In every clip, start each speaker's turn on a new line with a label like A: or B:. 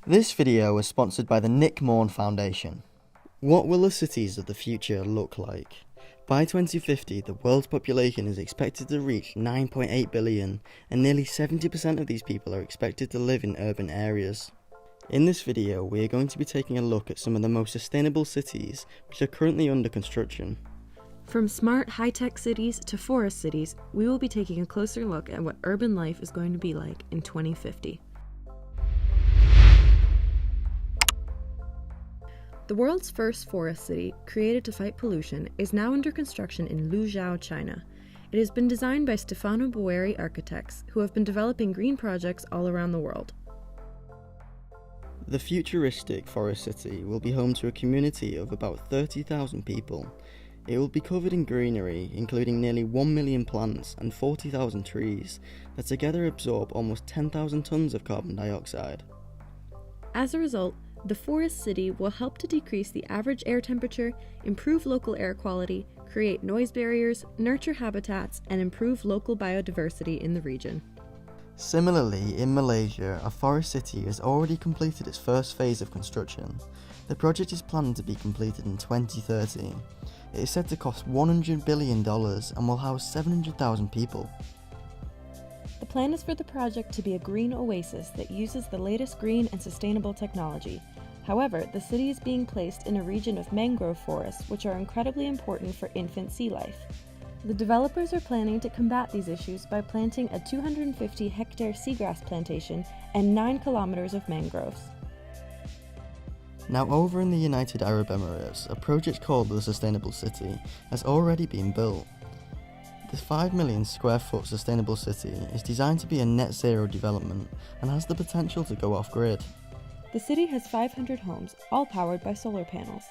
A: This video was sponsored by the Nick Morn Foundation. What will the cities of the future look like? By 2050, the world's population is expected to reach 9.8 billion, and nearly 70% of these people are expected to live in urban areas. In this video, we are going to be taking a look at some of the most sustainable cities which are currently under construction.
B: From smart, high-tech cities to forest cities, we will be taking a closer look at what urban life is going to be like in 2050. The world's first forest city, created to fight pollution, is now under construction in Luzhou, China. It has been designed by Stefano Boeri architects, who have been developing green projects all around the world.
A: The futuristic forest city will be home to a community of about 30,000 people. It will be covered in greenery, including nearly 1 million plants and 40,000 trees, that together absorb almost 10,000 tons of carbon dioxide.
B: As a result, the forest city will help to decrease the average air temperature, improve local air quality, create noise barriers, nurture habitats, and improve local biodiversity in the region.
A: Similarly, in Malaysia, a forest city has already completed its first phase of construction. The project is planned to be completed in 2030. It is said to cost $100 billion and will house 700,000 people.
B: The plan is for the project to be a green oasis that uses the latest green and sustainable technology. However, the city is being placed in a region of mangrove forests, which are incredibly important for infant sea life. The developers are planning to combat these issues by planting a 250-hectare seagrass plantation and 9 kilometers of mangroves.
A: Now over in the United Arab Emirates, a project called the Sustainable City has already been built. This 5 million square foot sustainable city is designed to be a net zero development and has the potential to go off-grid.
B: The city has 500 homes, all powered by solar panels.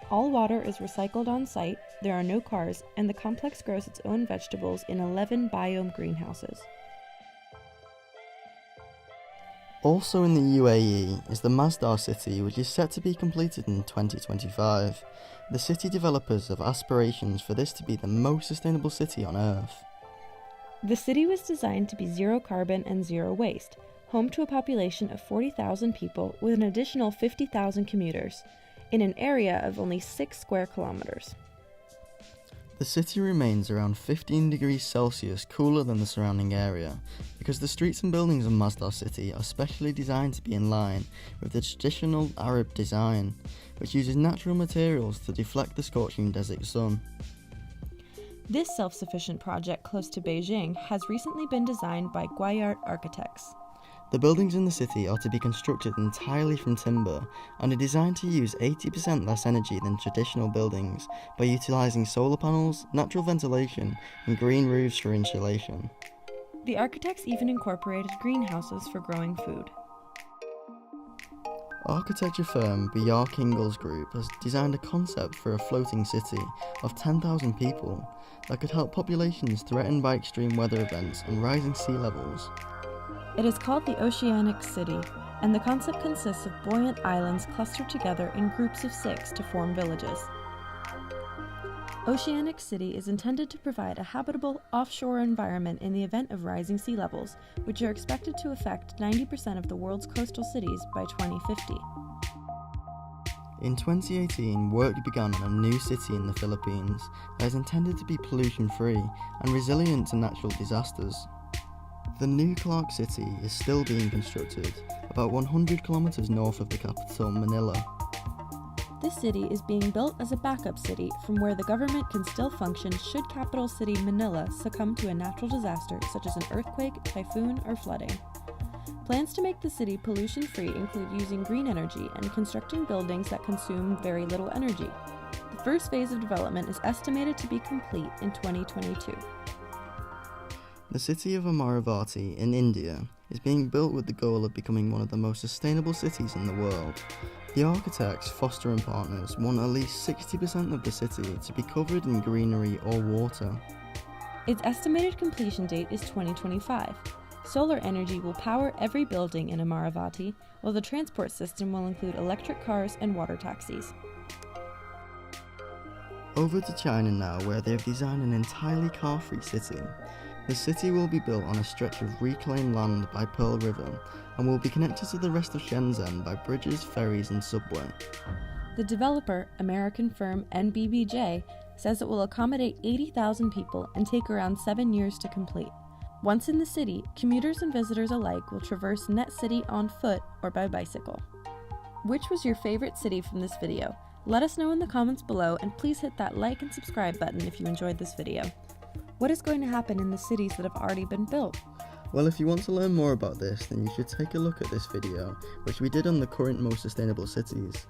B: All water is recycled on site, there are no cars, and the complex grows its own vegetables in 11 biome greenhouses.
A: Also in the UAE is the Masdar city, which is set to be completed in 2025. The city developers have aspirations for this to be the most sustainable city on Earth.
B: The city was designed to be zero carbon and zero waste, home to a population of 40,000 people with an additional 50,000 commuters, in an area of only 6 square kilometers.
A: The city remains around 15 degrees Celsius cooler than the surrounding area, because the streets and buildings of Masdar city are specially designed to be in line with the traditional Arab design, which uses natural materials to deflect the scorching desert sun.
B: This self-sufficient project close to Beijing has recently been designed by Guayart Architects.
A: The buildings in the city are to be constructed entirely from timber and are designed to use 80% less energy than traditional buildings by utilising solar panels, natural ventilation and green roofs for insulation.
B: The architects even incorporated greenhouses for growing food.
A: Architecture firm B.R. Ingalls Group has designed a concept for a floating city of 10,000 people that could help populations threatened by extreme weather events and rising sea levels.
B: It is called the Oceanic City, and the concept consists of buoyant islands clustered together in groups of 6 to form villages. Oceanic City is intended to provide a habitable offshore environment in the event of rising sea levels, which are expected to affect 90% of the world's coastal cities by 2050.
A: In 2018, work began on a new city in the Philippines that is intended to be pollution-free and resilient to natural disasters. The new Clark City is still being constructed, about 100 kilometers north of the capital, Manila.
B: This city is being built as a backup city from where the government can still function should capital city Manila succumb to a natural disaster such as an earthquake, typhoon, or flooding. Plans to make the city pollution-free include using green energy and constructing buildings that consume very little energy. The first phase of development is estimated to be complete in 2022.
A: The city of Amaravati in India is being built with the goal of becoming one of the most sustainable cities in the world. The architects, Foster & Partners, want at least 60% of the city to be covered in greenery or water.
B: Its estimated completion date is 2025. Solar energy will power every building in Amaravati, while the transport system will include electric cars and water taxis.
A: Over to China now, where they have designed an entirely car-free city. The city will be built on a stretch of reclaimed land by Pearl River and will be connected to the rest of Shenzhen by bridges, ferries and subway.
B: The developer, American firm NBBJ, says it will accommodate 80,000 people and take around 7 years to complete. Once in the city, commuters and visitors alike will traverse Net City on foot or by bicycle. Which was your favorite city from this video? Let us know in the comments below, and please hit that like and subscribe button if you enjoyed this video. What is going to happen in the cities that have already been built?
A: Well, if you want to learn more about this, then you should take a look at this video, which we did on the current most sustainable cities.